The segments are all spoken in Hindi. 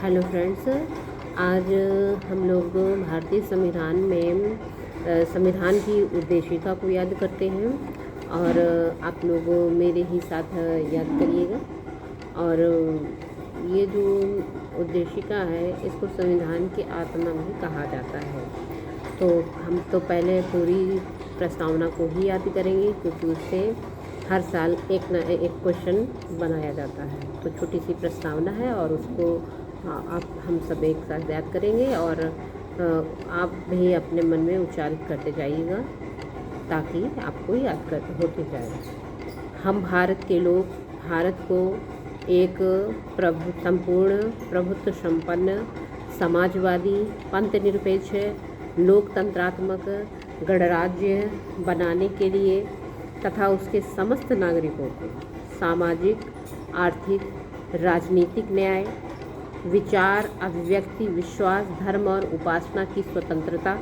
हेलो फ्रेंड्स, आज हम लोग भारतीय संविधान में संविधान की उद्देशिका को याद करते हैं और आप लोग मेरे ही साथ याद करिएगा। और ये जो उद्देशिका है इसको संविधान की आत्मा भी कहा जाता है। तो हम तो पहले पूरी प्रस्तावना को ही याद करेंगे क्योंकि उससे हर साल एक न एक क्वेश्चन बनाया जाता है। तो छोटी सी प्रस्तावना है और उसको आप हम सब एक साथ याद करेंगे और आप भी अपने मन में उच्चारित करते जाइएगा ताकि आपको याद होते जाए। हम भारत के लोग भारत को एक संपूर्ण प्रभुत्व संपन्न समाजवादी पंथनिरपेक्ष लोकतंत्रात्मक गणराज्य बनाने के लिए तथा उसके समस्त नागरिकों को सामाजिक, आर्थिक, राजनीतिक न्याय, विचार, अभिव्यक्ति, विश्वास, धर्म और उपासना की स्वतंत्रता,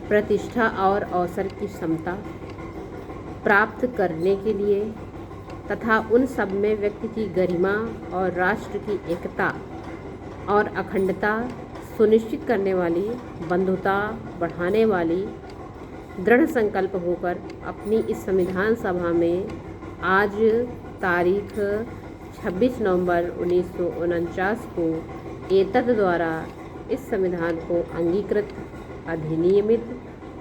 प्रतिष्ठा और अवसर की समता प्राप्त करने के लिए तथा उन सब में व्यक्ति की गरिमा और राष्ट्र की एकता और अखंडता सुनिश्चित करने वाली, बंधुता बढ़ाने वाली दृढ़ संकल्प होकर अपनी इस संविधान सभा में आज तारीख 26 नवंबर 1949 को एतद द्वारा इस संविधान को अंगीकृत, अधिनियमित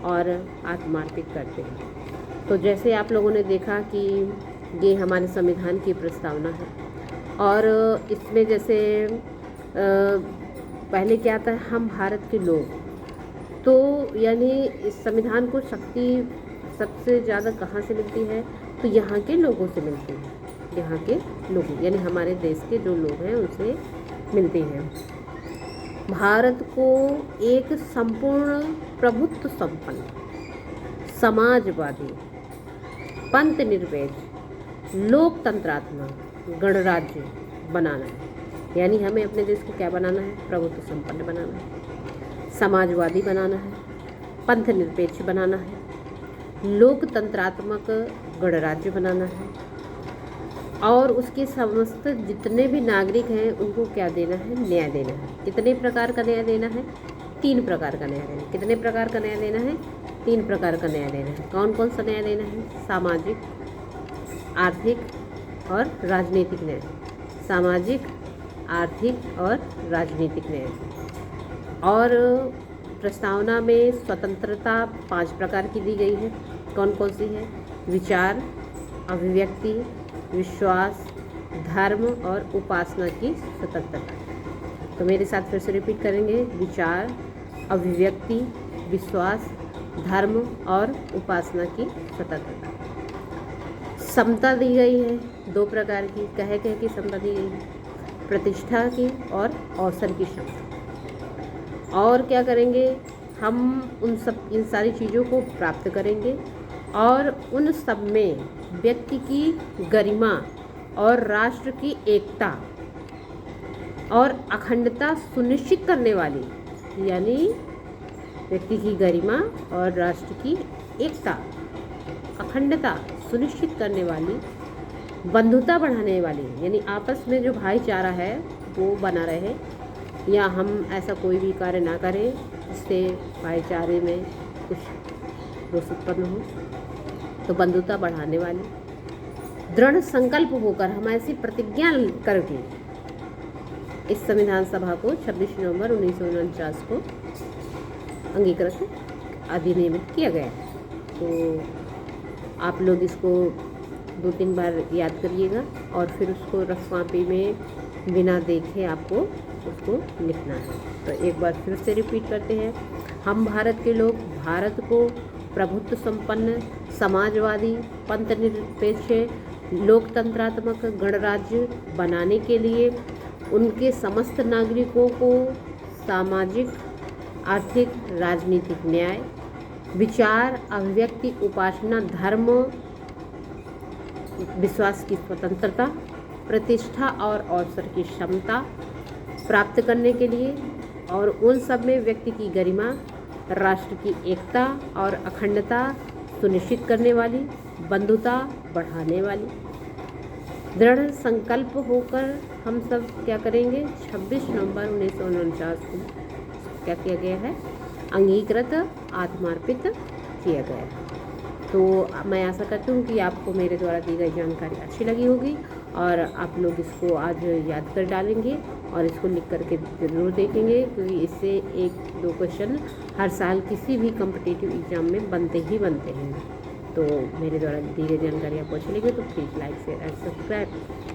और आत्मार्पित करते हैं। तो जैसे आप लोगों ने देखा कि ये हमारे संविधान की प्रस्तावना है और इसमें जैसे पहले क्या आता है, हम भारत के लोग, तो यानी इस संविधान को शक्ति सबसे ज़्यादा कहाँ से मिलती है, तो यहाँ के लोगों से मिलती है। यहाँ के लोगों यानी हमारे देश के जो लोग हैं उनसे मिलती हैं। भारत को एक संपूर्ण प्रभुत्व संपन्न समाजवादी पंथनिरपेक्ष लोकतंत्रात्मक गणराज्य बनाना है। यानी हमें अपने देश को क्या बनाना है? प्रभुत्व संपन्न बनाना है, समाजवादी बनाना है, पंथनिरपेक्ष बनाना है, लोकतंत्रात्मक गणराज्य बनाना है और उसके समस्त जितने भी नागरिक हैं उनको क्या देना है? न्याय देना है। कितने प्रकार का न्याय देना है? 3 प्रकार का न्याय देना है। कितने प्रकार का न्याय देना है? 3 प्रकार का न्याय देना है। कौन कौन सा न्याय देना है? सामाजिक, आर्थिक और राजनीतिक न्याय। सामाजिक, आर्थिक और राजनीतिक न्याय। और प्रस्तावना में स्वतंत्रता 5 प्रकार की दी गई है। कौन कौन सी है? विचार, अभिव्यक्ति, विश्वास, धर्म और उपासना की स्वतंत्रता। तो मेरे साथ फिर से रिपीट करेंगे। विचार, अभिव्यक्ति, विश्वास, धर्म और उपासना की स्वतंत्रता। समता दी गई है 2 प्रकार की। कह की समता दी गई है? प्रतिष्ठा की और अवसर की क्षमता। और क्या करेंगे हम? इन सारी चीज़ों को प्राप्त करेंगे और उन सब में व्यक्ति की गरिमा और राष्ट्र की एकता और अखंडता सुनिश्चित करने वाली, यानी व्यक्ति की गरिमा और राष्ट्र की एकता, अखंडता सुनिश्चित करने वाली, बंधुता बढ़ाने वाली, यानी आपस में जो भाईचारा है वो बना रहे या हम ऐसा कोई भी कार्य ना करें जिससे भाईचारे में कुछ दोष उत्पन्न हो, तो बंधुता बढ़ाने वाली, दृढ़ संकल्प होकर हम ऐसी प्रतिज्ञा करके इस संविधान सभा को 26 नवंबर 1949 को अंगीकृत, अधिनियमित किया गया। तो आप लोग इसको 2-3 बार याद करिएगा और फिर उसको रफ कॉपी में बिना देखे आपको उसको लिखना है। तो एक बार फिर से रिपीट करते हैं। हम भारत के लोग भारत को प्रभुत्व संपन्न समाजवादी पंथनिरपेक्ष लोकतंत्रात्मक गणराज्य बनाने के लिए उनके समस्त नागरिकों को सामाजिक, आर्थिक, राजनीतिक न्याय, विचार, अभिव्यक्ति, उपासना, धर्म, विश्वास की स्वतंत्रता, प्रतिष्ठा और अवसर की क्षमता प्राप्त करने के लिए और उन सब में व्यक्ति की गरिमा, राष्ट्र की एकता और अखंडता सुनिश्चित करने वाली, बंधुता बढ़ाने वाली, दृढ़ संकल्प होकर हम सब क्या करेंगे, 26 नवंबर 1949 को क्या किया गया है, अंगीकृत आत्मार्पित किया गया है। तो मैं आशा करती हूँ कि आपको मेरे द्वारा दी गई जानकारी अच्छी लगी होगी और आप लोग इसको आज याद कर डालेंगे और इसको लिख करके ज़रूर देखेंगे, क्योंकि इससे 1-2 क्वेश्चन हर साल किसी भी कॉम्पिटिटिव एग्ज़ाम में बनते ही बनते हैं। तो मेरे द्वारा दी गई जानकारी आपको अच्छी लगी तो please like share and subscribe.